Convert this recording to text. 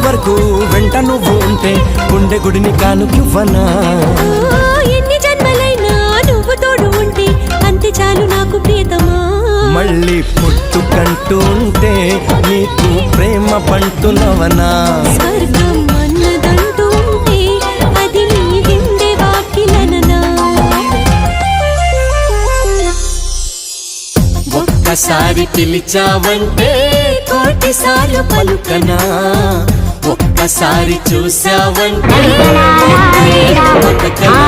వరకు వెంట నువ్వు ఉంటే గుండె గుడిని కానుకివ్వనా ఎన్ని జన్మలైనా నువ్వు తోడు ఉంటే అంతే చాలు నాకు ప్రియతమా మళ్ళీ పుట్టుకంటూ ఉంటే నీకు ప్రేమ పంటునవనా స్వర్గం అన్నదంటూ ఉంటే అది నీ గుండె వాకిలననా ఒక్కసారి పిలిచావంటే కోటిసార్లు పలుకనా ఒక్కసారి చూసావంటే బతకనా